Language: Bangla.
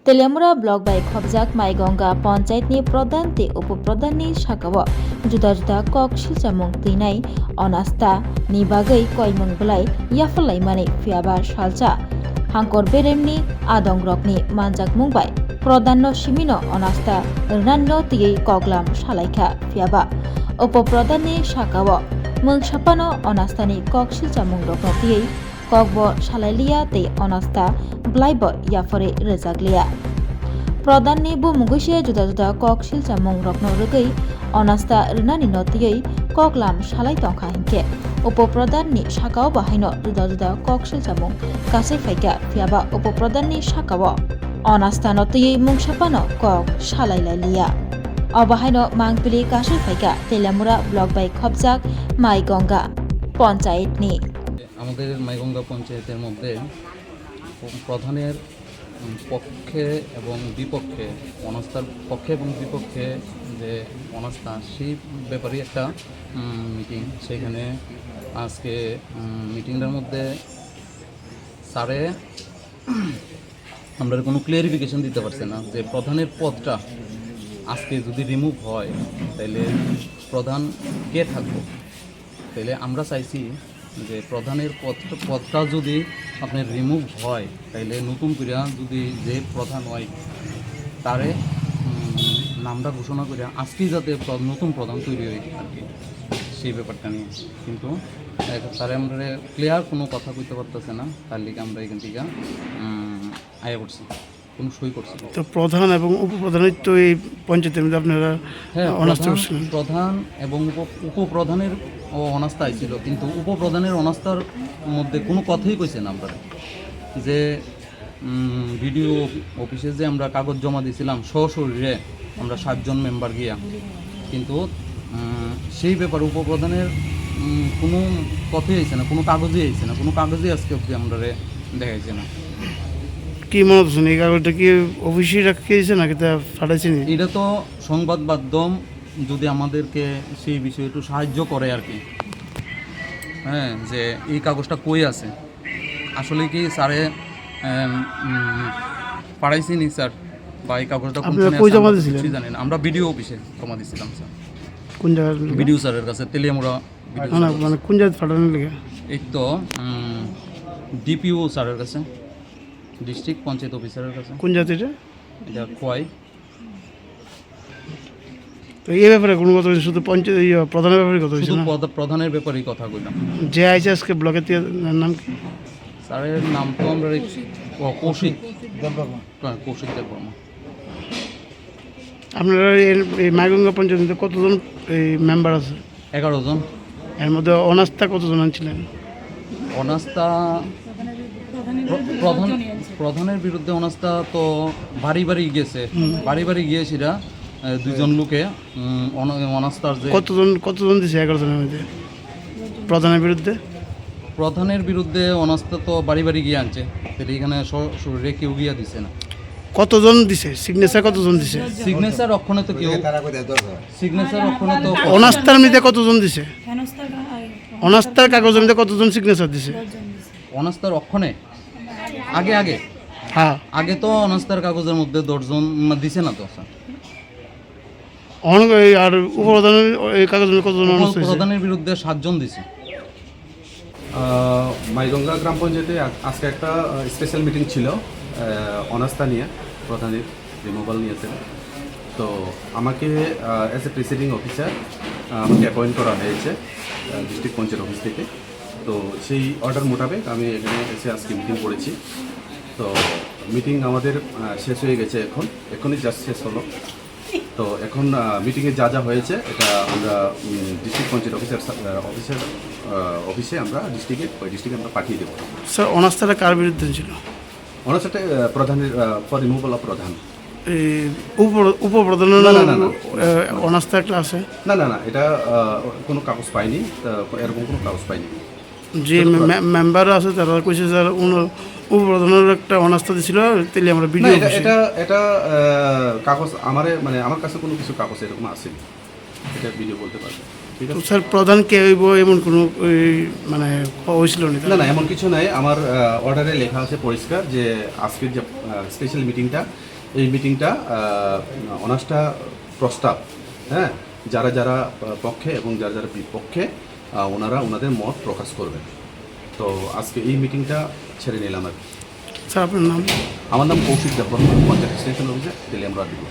तेलियामुरा ब्लॉक बाय खबजाक माइगंगा पंचायतनि प्रधान ते उपप्रधाननि साकाव जुदा-जुदा कक सिलचामुं तैनाय अनास्था नि बागै कयमं बलाय याफलायमानै फियाबा सालचा हांकर बेरेमनि आदंग्रकनि मानजाक मुंबाय प्रधान सिमिनो अनास्था रनान्नो तियै कगलाम सालायखा फियाबा उपप्रधाननि साकाव मोंसापानो अनास्थानि कक सिलचामुं रकनो तियै ककबो सालायलिया ते अनास्था ब्लाइबो याफरे रोजागलिया प्रधाननि बुमुगैसे जुदा-जुदा कक सिलचामुं रकनो रगै अनास्था रनानि नतियै कगलाम सालाय तंखा हिंके उपप्रधाननि साकाव बाहायनो जुदा-जुदा कक सिलचामुं गासै फाइका फियाबा उपप्रधाननि साकाव अनास्था नतियै मुंसापानो कक सालायलायलिया अबाहायनो मांगपिलि गासै फाइका तेलियामुरा ब्लक बाय खबजाक माइगंगा पंचायतनि আমাদের মাইগঙ্গা পঞ্চায়েতের মধ্যে প্রধানের পক্ষে এবং বিপক্ষে অনাস্থার পক্ষে এবং বিপক্ষে যে অনাস্থা সেই ব্যাপারে একটা মিটিং সেখানে আজকে মিটিংটার মধ্যে স্যারে আমরা কোনো ক্লিয়ারিফিকেশন দিতে পারছে না যে প্রধানের পদটা আজকে যদি রিমুভ হয় তাহলে প্রধান কে থাকবো তাহলে আমরা চাইছি যে প্রধানের পদটা যদি আপনার রিমুভ হয় তাইলে নতুন করে যদি যে প্রধান হয় তারে নামটা ঘোষণা করে আজকেই যাতে নতুন প্রধান তৈরি হয় আর কি সেই ব্যাপারটা নিয়ে কিন্তু তারে আমরা ক্লিয়ার কোনো কথা কইতে পারতেছে না তার লিগে আমরা এখান থেকে আয়া করছি কোনো সই করছি তো প্রধান এবং উপপ্রধানের তো এই পঞ্চায়েতের মধ্যে আপনারা প্রধান এবং উপপ্রধানের অনাস্থা ছিল কিন্তু উপপ্রধানের অনাস্থার মধ্যে কোনো কথাই কইছে না আমরা যে ভিডিও অফিসে যে আমরা কাগজ জমা দিয়েছিলাম সশরীরে আমরা 7 জন মেম্বার গিয়া কিন্তু সেই ব্যাপারে উপপ্রধানের কোনো কথাই হয়েছে না কোনো কাগজই হয়েছে না কোনো কাগজই আজকে অবধি আমরা দেখাইছে না কি মনে হচ্ছে এই কাগজটা কি অফিসে রাখিয়েছে নাকি তা ফাটাইছে না এটা তো সংবাদ মাধ্যম যদি আমাদেরকে সেই বিষয়ে একটু সাহায্য করে আর কি হ্যাঁ যে এই কাগজটা কই আছে আসলে কি স্যারে পাঠাইছি নি স্যার বা এই কাগজটা জানেন আমরা ভিডিও অফিসে জমা দিয়েছিলাম স্যার কোন জায়গায় ভিডিও স্যারের কাছে তেলিয়ামুড়া মানে কোন জায়গায় ফাটানোর লেগে এই তো ডিপিও স্যারের কাছে ডিস্ট্রিক্ট পঞ্চায়েত অফিসারের কাছে কোন জায়গায় এটা খোয়াই তো এই ব্যাপারে কোনো কথা শুধু পঞ্চায়েত প্রধানের ব্যাপারে কথা হয়েছে প্রধানের ব্যাপারেই কথা কইলাম যে আইছে আজকে ব্লকের নাম কি স্যারের নাম তো আমরা কৌশিক দেববর্মা আপনারা এই মাইগঙ্গা পঞ্চায়েতে কতজন এই মেম্বার আছে 11 জন এর মধ্যে অনাস্থা কতজন ছিলেন অনাস্থা প্রধানের বিরুদ্ধে অনাস্থা তো বাড়ি বাড়ি গেছে বাড়ি বাড়ি গিয়ে সেটা 2 জন লোকে অনাস্থার যে কতজন দিছে 11 জনের মধ্যে প্রধানের বিরুদ্ধে অনাস্থা তো বাড়ি বাড়ি গিয়ে আনছে সেটা এখানে শরীরে কেউ গিয়া দিছে না কতজন দিছে সিগনেচার কতজন দিছে সিগনেচার অক্ষণে তো কেউ সিগনেচার অক্ষণে তো অনাস্থার মধ্যে কতজন দিছে অনাস্থার কাগজের মধ্যে কতজন সিগনেচার দিছে অনাস্থার অক্ষণে আগে হ্যাঁ আগে তো অনাস্থার কাগজের মধ্যে 10 জন দিছে না তো স্যার আর উপপ্রধানের এই কাগজের কতজন প্রধানের বিরুদ্ধে 7 জন দিছে মাইগঙ্গা গ্রাম পঞ্চায়েতে আজকে একটা স্পেশাল মিটিং ছিল অনাস্থা নিয়ে প্রধানের রিমুভাল নিয়েছে তো আমাকে অ্যাজ এ প্রিসাইডিং অফিসার আমাকে অ্যাপয়েন্ট করা হয়েছে ডিস্ট্রিক্ট পঞ্চায়েত অফিস থেকে তো সেই অর্ডার মোতাবেক আমি এখানে এসে আজকে মিটিং করেছি তো মিটিং আমাদের শেষ হয়ে গেছে এখনই জাস্ট শেষ হলো তো এখন মিটিংয়ে যা হয়েছে এটা আমরা ডিস্ট্রিক্ট পঞ্চায়েত অফিসে আমরা ডিস্ট্রিক্টে আমরা পাঠিয়ে দেবো স্যার অনাস্থাটা কার বিরুদ্ধে ছিল অনাস্থাটা প্রধানের ফর রিমুভাল অফ প্রধান উপপ্রধানের অনাস্থা একটা আছে না এটা কোনো কাগজ পাইনি এরকম কোনো কাগজ পাইনি যে মেম্বার আছে তারা কইছে স্যার উপপ্রধানের একটা অনাস্থা দিছিল তাহলে আমরা ভিডিও এটা কাগজ আমার কাছে কোনো কিছু কাগজ এরকম আসেনি এটা ভিডিও বলতে পারবে ঠিক আছে স্যার প্রধান কে হইব এমন কোনো মানে হয়েছিল না এমন কিছু নাই আমার অর্ডারে লেখা আছে পরিষ্কার যে আজকের যে স্পেশাল মিটিংটা এই মিটিংটা অনার্সটা প্রস্তাব, হ্যাঁ, যারা যারা পক্ষে এবং যারা যারা বিপক্ষে ওনারা ওনাদের মত প্রকাশ করবেন। তো আজকে এই মিটিংটা ছেড়ে নিলাম আর কি। স্যার আপনার নাম? আমার নাম Koushik Debbarma, panchayat extension officer, Teliamura depot.